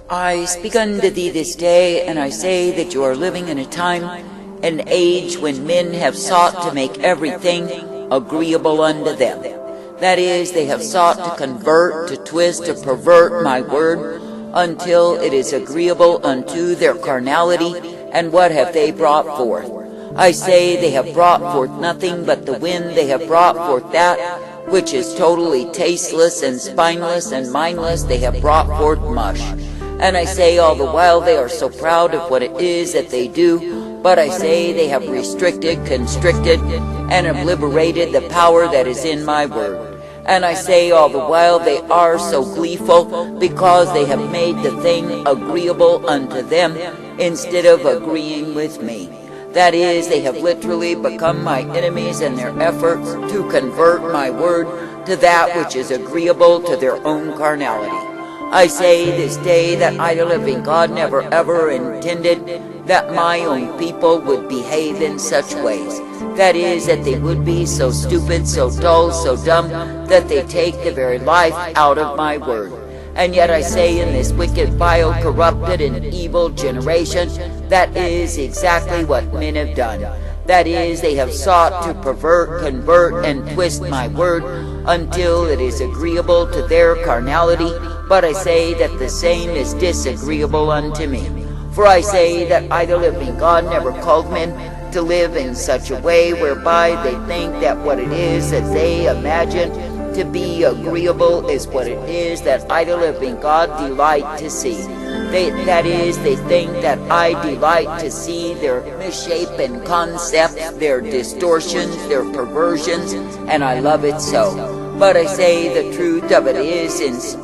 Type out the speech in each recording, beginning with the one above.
I speak unto thee this day, and I say that you are living in a time, an age when men have sought to make everything agreeable unto them. That is, they have sought to convert, to twist, to pervert my word until it is agreeable unto their carnality. And what have they brought forth? I say they have brought forth nothing but the wind. They have brought forth that which is totally tasteless and spineless and mindless. They have brought forth mush. And I say all the while they are so proud of what it is that they do, but I say they have restricted, constricted, and obliterated the power that is in my word. And I say all the while they are so gleeful because they have made the thing agreeable unto them instead of agreeing with me. That is, they have literally become my enemies in their efforts to convert my word to that which is agreeable to their own carnality. I say this day that I, the living God, never ever intended that my own people would behave in such ways. That is, that they would be so stupid, so dull, so dumb, that they take the very life out of my word. And yet I say in this wicked, vile, corrupted, and evil generation, that is exactly what men have done. That is, they have sought to pervert, convert, and twist my word until it is agreeable to their carnality. But I say that the same is disagreeable unto me. For I say that I, the living God, never called men to live in such a way whereby they think that what it is that they imagine to be agreeable is what it is that I, the living God, delight to see. That is, they think that I delight to see their misshapen concepts, their distortions, their perversions, and I love it so. But I say the truth of it is,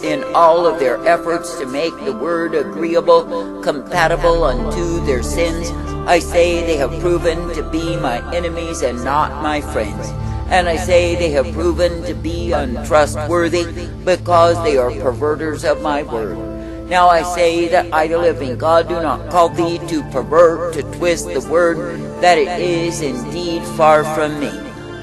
in all of their efforts to make the word agreeable, compatible unto their sins, I say they have proven to be my enemies and not my friends. And I say they have proven to be untrustworthy because they are perverters of my word. Now I say that I, the living God, do not call thee to pervert, to twist the word, that it is indeed far from me.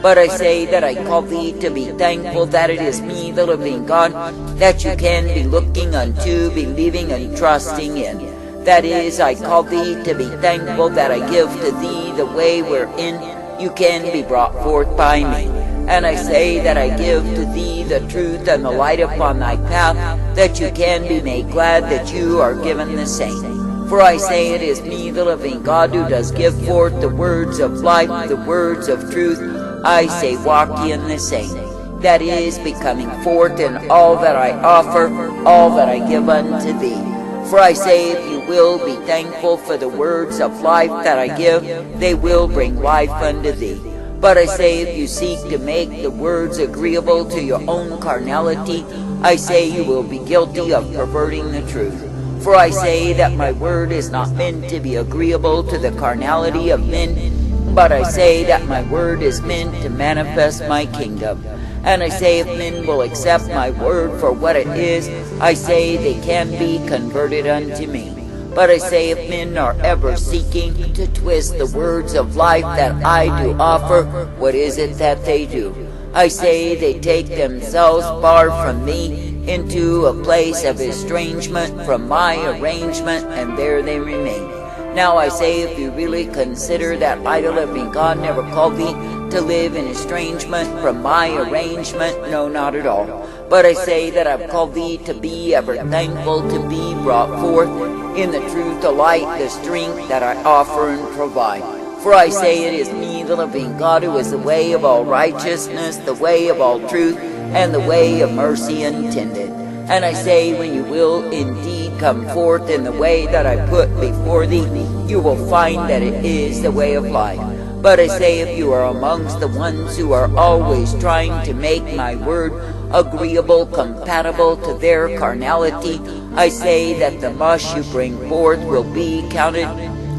But I say that I call thee to be thankful that it is me, the living God, that you can be looking unto, believing and trusting in. That is, I call thee to be thankful that I give to thee the way wherein you can be brought forth by me. And I say that I give to thee the truth and the light upon thy path, that you can be made glad that you are given the same. For I say it is me, the living God, who does give forth the words of life, the words of truth. I say walk ye in the same. That is, becoming forth in all that I offer, all that I give unto thee. For I say if you will be thankful for the words of life that I give, they will bring life unto thee. But I say if you seek to make the words agreeable to your own carnality, I say you will be guilty of perverting the truth. For I say that my word is not meant to be agreeable to the carnality of men, but I say that my word is meant to manifest my kingdom. And I say if men will accept my word for what it is, I say they can be converted unto me. But I say if men are ever seeking to twist the words of life that I do offer, what is it that they do? I say they take themselves far from me into a place of estrangement from my arrangement, and there they remain. Now I say if you really consider that I, the living God, never called thee to live in estrangement from my arrangement, no, not at all. But I say that I've called thee to be ever thankful to be brought forth in the truth, the light, the strength that I offer and provide. For I say it is me, the living God, who is the way of all righteousness, the way of all truth, and the way of mercy intended. And I say when you will indeed come forth in the way that I put before thee, you will find that it is the way of life. But I say if you are amongst the ones who are always trying to make my word agreeable, compatible to their carnality, I say that the mush you bring forth will be counted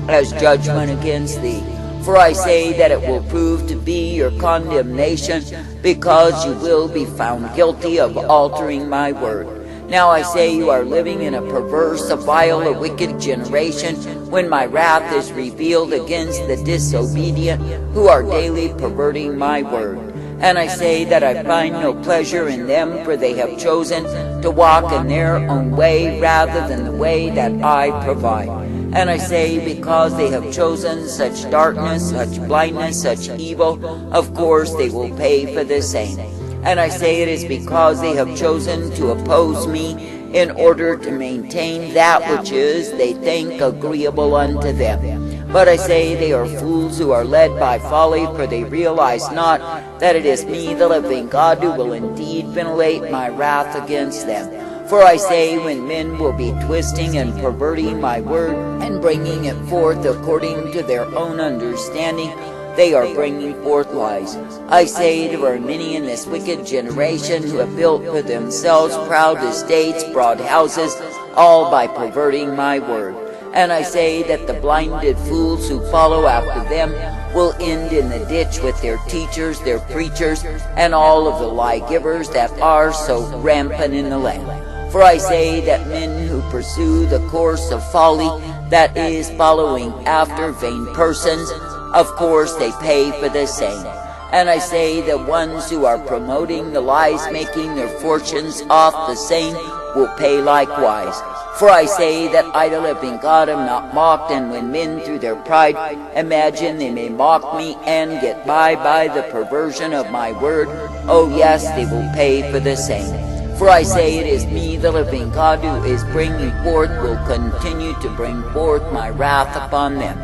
as judgment against thee. For I say that it will prove to be your condemnation, because you will be found guilty of altering my word. Now I say you are living in a perverse, a vile, a wicked generation, when my wrath is revealed against the disobedient, who are daily perverting my word. And I say that I find no pleasure in them, for they have chosen to walk in their own way rather than the way that I provide. And I say, because they have chosen such darkness, such blindness, such evil, of course they will pay for the same. And I say it is because they have chosen to oppose me in order to maintain that which is, they think, agreeable unto them. But I say they are fools who are led by folly, for they realize not that it is me, the living God, who will indeed ventilate my wrath against them. For I say, when men will be twisting and perverting my word, and bringing it forth according to their own understanding, they are bringing forth lies. I say there are many in this wicked generation who have built for themselves proud estates, broad houses, all by perverting my word. And I say that the blinded fools who follow after them will end in the ditch with their teachers, their preachers, and all of the lie-givers that are so rampant in the land. For I say that men who pursue the course of folly, that is, following after vain persons, of course they pay for the same. And I say that ones who are promoting the lies, making their fortunes off the same, will pay likewise. For I say that I, the living God, am not mocked, and when men through their pride imagine they may mock me and get by the perversion of my word, oh yes, they will pay for the same. For I say it is me, the living God, who is bringing forth, will continue to bring forth my wrath upon them.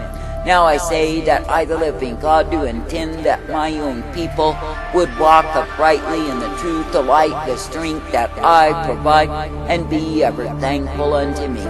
Now I say that I, the living God, do intend that my own people would walk uprightly in the truth, the light, the strength that I provide, and be ever thankful unto me.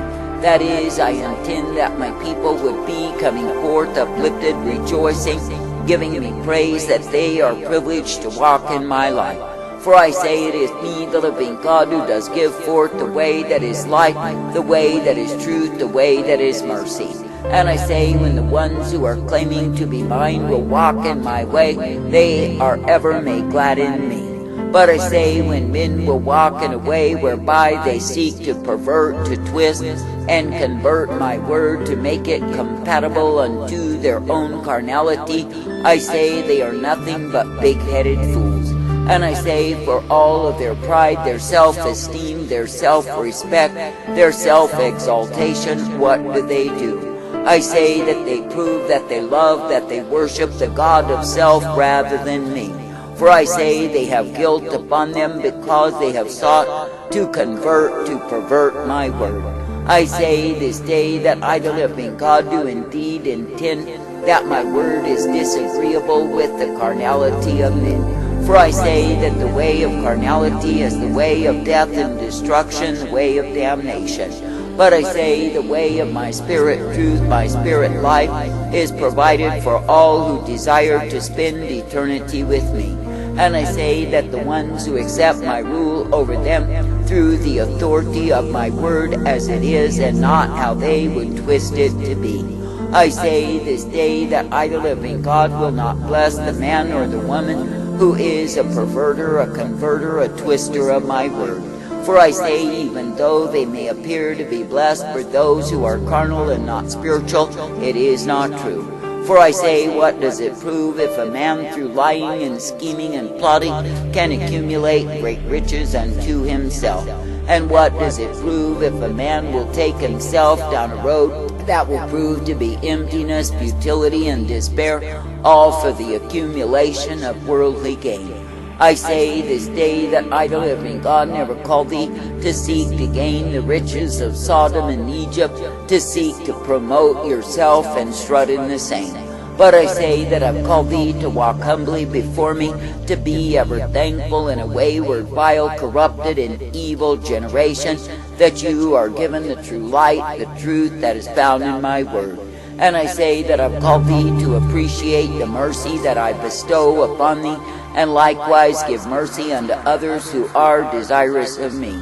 That is, I intend that my people would be coming forth uplifted, rejoicing, giving me praise that they are privileged to walk in my light. For I say it is me, the living God, who does give forth the way that is light, the way that is truth, the way that is mercy. And I say, when the ones who are claiming to be mine will walk in my way, they are ever made glad in me. But I say, when men will walk in a way whereby they seek to pervert, to twist, and convert my word to make it compatible unto their own carnality, I say they are nothing but big-headed fools. And I say, for all of their pride, their self-esteem, their self-respect, their self-exaltation, what do? I say that they prove that they love, that they worship the God of self rather than me. For I say they have guilt upon them because they have sought to convert, to pervert my word. I say this day that I, the living God, do indeed intend that my word is disagreeable with the carnality of men. For I say that the way of carnality is the way of death and destruction, the way of damnation. But I say the way of my spirit truth, my spirit life, is provided for all who desire to spend eternity with me. And I say that the ones who accept my rule over them through the authority of my word as it is, and not how they would twist it to be. I say this day that I, the living God, will not bless the man or the woman who is a perverter, a converter, a twister of my word. For I say, even though they may appear to be blessed for those who are carnal and not spiritual, it is not true. For I say, what does it prove if a man through lying and scheming and plotting can accumulate great riches unto himself? And what does it prove if a man will take himself down a road that will prove to be emptiness, futility, and despair, all for the accumulation of worldly gain? I say this day that I, the living God, never called thee to seek to gain the riches of Sodom and Egypt, to seek to promote yourself and strut in the same. But I say that I've called thee to walk humbly before me, to be ever thankful in a wayward, vile, corrupted, and evil generation, that you are given the true light, the truth that is found in my word. And I say that I've called thee to appreciate the mercy that I bestow upon thee, and likewise give mercy unto others who are desirous of me.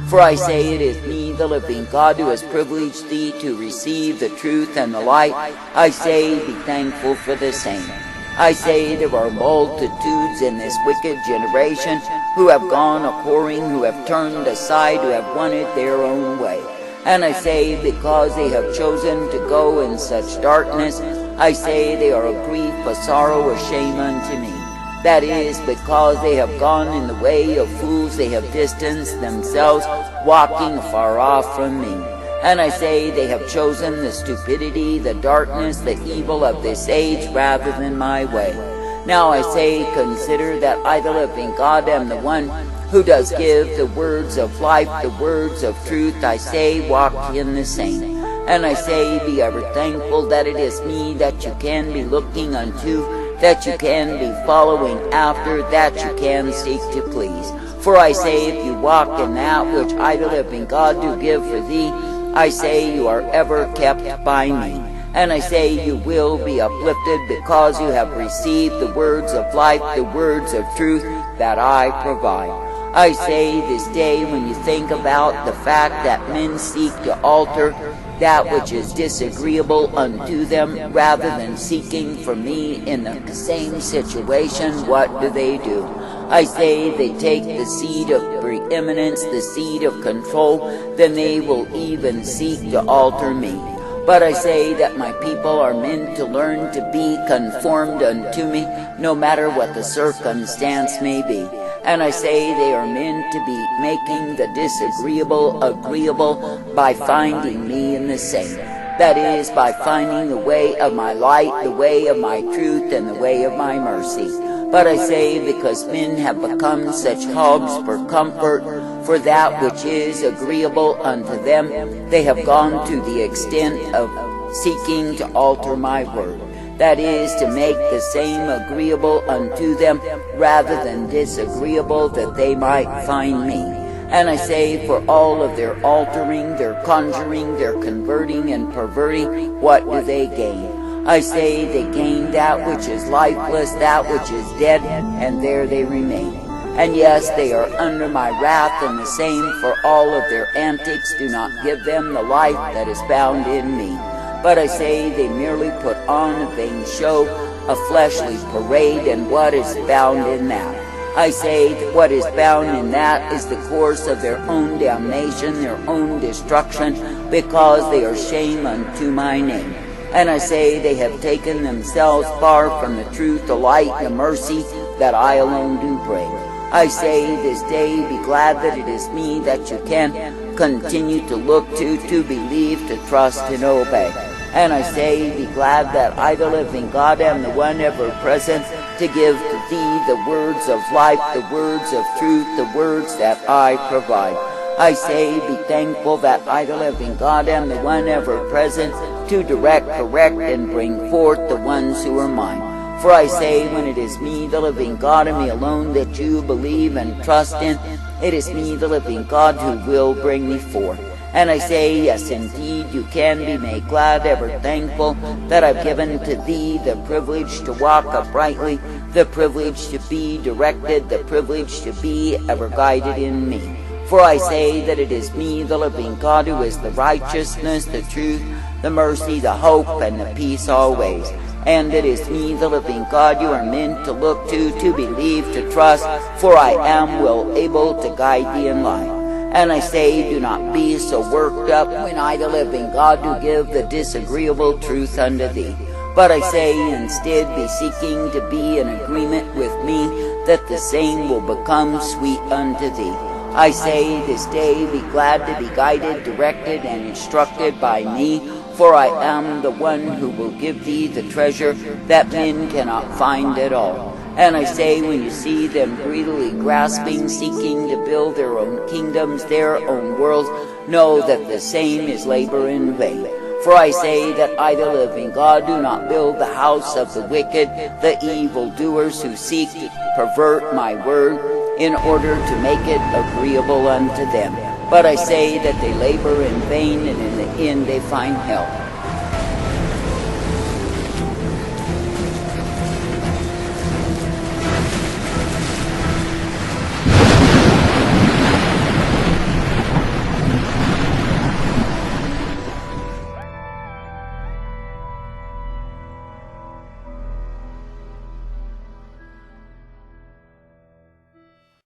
For I say it is me, the living God, who has privileged thee to receive the truth and the light. I say, be thankful for the same. I say there are multitudes in this wicked generation who have gone a-whoring, who have turned aside, who have wanted their own way. And I say, because they have chosen to go in such darkness, I say they are a grief, a sorrow, a shame unto me. That is, because they have gone in the way of fools, they have distanced themselves, walking afar off from me. And I say they have chosen the stupidity, the darkness, the evil of this age rather than my way. Now I say, consider that I, the living God, am the one who does give the words of life, the words of truth. I say, walk in the same. And I say, be ever thankful that it is me that you can be looking unto, that you can be following after, that you can seek to please. For I say, if you walk in that which I, the living God, do give for thee, I say you are ever kept by me. And I say you will be uplifted because you have received the words of life, the words of truth that I provide. I say this day, when you think about the fact that men seek to alter that which is disagreeable unto them, rather than seeking for me in the same situation, what do? I say they take the seed of preeminence, the seed of control, then they will even seek to alter me. But I say that my people are meant to learn to be conformed unto me, no matter what the circumstance may be. And I say they are meant to be making the disagreeable agreeable by finding me in the same. That is, by finding the way of my light, the way of my truth, and the way of my mercy. But I say, because men have become such hogs for comfort, for that which is agreeable unto them, they have gone to the extent of seeking to alter my word. That is, to make the same agreeable unto them, rather than disagreeable, that they might find me. And I say, for all of their altering, their conjuring, their converting and perverting, what do they gain? I say they gain that which is lifeless, that which is dead, and there they remain. And yes, they are under my wrath, and the same for all of their antics do not give them the life that is found in me. But I say they merely put on a vain show, a fleshly parade, and what is found in that? I say that what is found in that is the course of their own damnation, their own destruction, because they are shame unto my name. And I say they have taken themselves far from the truth, the light, the mercy that I alone do bring. I say this day, be glad that it is me that you can continue to look to believe, to trust, and obey. And I say, be glad that I, the living God, am the one ever present to give to thee the words of life, the words of truth, the words that I provide. I say, be thankful that I, the living God, am the one ever present to direct, correct, and bring forth the ones who are mine. For I say, when it is me, the living God, and me alone, that you believe and trust in, it is me, the living God, who will bring me forth. And I say, yes, indeed, you can be made glad, ever thankful that I've given to thee the privilege to walk uprightly, the privilege to be directed, the privilege to be ever guided in me. For I say that it is me, the living God, who is the righteousness, the truth, the mercy, the hope, and the peace always. And it is me, the living God, you are meant to look to believe, to trust, for I am well able to guide thee in life. And I say, do not be so worked up when I, the living God, do give the disagreeable truth unto thee. But I say, instead, be seeking to be in agreement with me, that the same will become sweet unto thee. I say, this day, be glad to be guided, directed, and instructed by me, for I am the one who will give thee the treasure that men cannot find at all. And I say, when you see them greedily grasping, seeking to build their own kingdoms, their own worlds, know that the same is labor in vain. For I say that I, the living God, do not build the house of the wicked, the evildoers who seek to pervert my word in order to make it agreeable unto them. But I say that they labor in vain, and in the end they find hell.